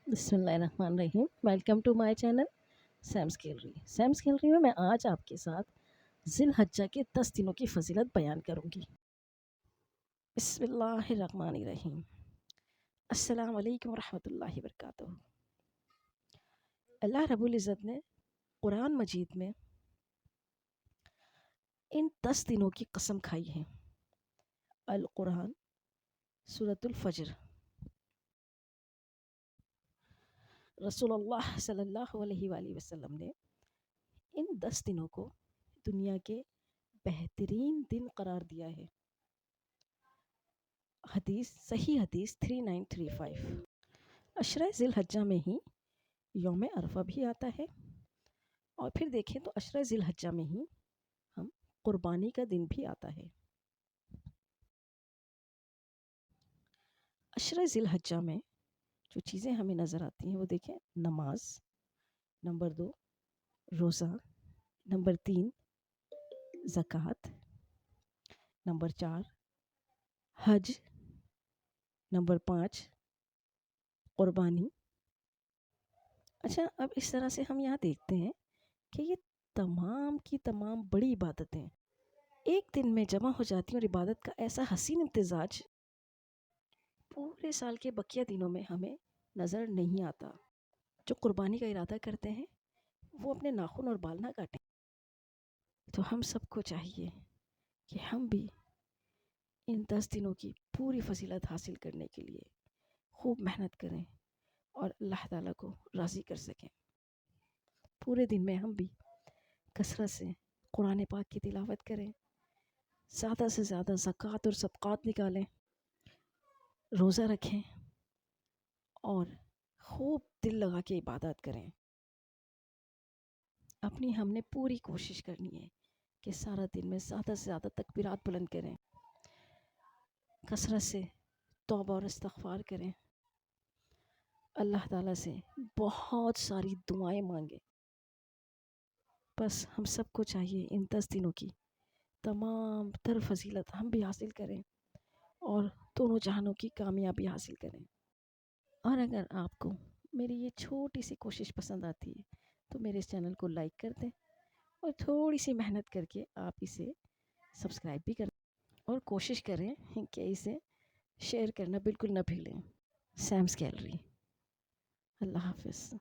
بسم اللہ الرحمن الرحیم. Welcome to my channel Sims gallery. Sims gallery میں آج آپ کے ساتھ ذی الحجہ کے 10 دنوں کی فضیلت بیان کروں گی. بسم اللہ الرحمن الرحیم. السلام علیکم ورحمۃ اللہ وبرکاتہ. اللہ رب العزت نے قرآن مجید میں ان 10 دنوں کی قسم کھائی ہے. القرآن سورۃ الفجر. رسول اللہ صلی اللہ علیہ وآلہ وسلم نے ان 10 دنوں کو دنیا کے بہترین دن قرار دیا ہے. صحیح حدیث 3935. عشرہ ذی الحجہ میں ہی یوم عرفہ بھی آتا ہے، اور پھر دیکھیں تو عشرہ ذی الحجہ میں ہی ہم قربانی کا دن بھی آتا ہے. عشرہ ذی الحجہ میں جو چیزیں ہمیں نظر آتی ہیں وہ دیکھیں: نماز، نمبر 2 روزہ، نمبر 3 زکوٰۃ، نمبر 4 حج، نمبر 5 قربانی. اچھا، اب اس طرح سے ہم یہاں دیکھتے ہیں کہ یہ تمام کی تمام بڑی عبادتیں ایک دن میں جمع ہو جاتی ہیں، اور عبادت کا ایسا حسین امتزاج پورے سال کے بقیہ دنوں میں ہمیں نظر نہیں آتا. جو قربانی کا ارادہ کرتے ہیں وہ اپنے ناخن اور بال نہ کاٹیں. تو ہم سب کو چاہیے کہ ہم بھی ان 10 دنوں کی پوری فضیلت حاصل کرنے کے لیے خوب محنت کریں اور اللہ تعالیٰ کو راضی کر سکیں. پورے دن میں ہم بھی کثرت سے قرآن پاک کی تلاوت کریں، زیادہ سے زیادہ زکوٰۃ اور صدقات نکالیں، روزہ رکھیں اور خوب دل لگا کے عبادت کریں. ہم نے پوری کوشش کرنی ہے کہ سارا دن میں زیادہ سے زیادہ تکبیرات بلند کریں، کثرت سے توبہ اور استغفار کریں، اللہ تعالیٰ سے بہت ساری دعائیں مانگیں. بس ہم سب کو چاہیے ان 10 دنوں کی تمام تر فضیلت ہم بھی حاصل کریں اور دونوں جہانوں کی کامیابی حاصل کریں. اور اگر آپ کو میری یہ چھوٹی سی کوشش پسند آتی ہے تو میرے اس چینل کو لائک کر دیں، اور تھوڑی سی محنت کر کے آپ اسے سبسکرائب بھی کریں، اور کوشش کریں کہ اسے شیئر کرنا بالکل نہ بھولیں. سیمس گیلری. اللہ حافظ.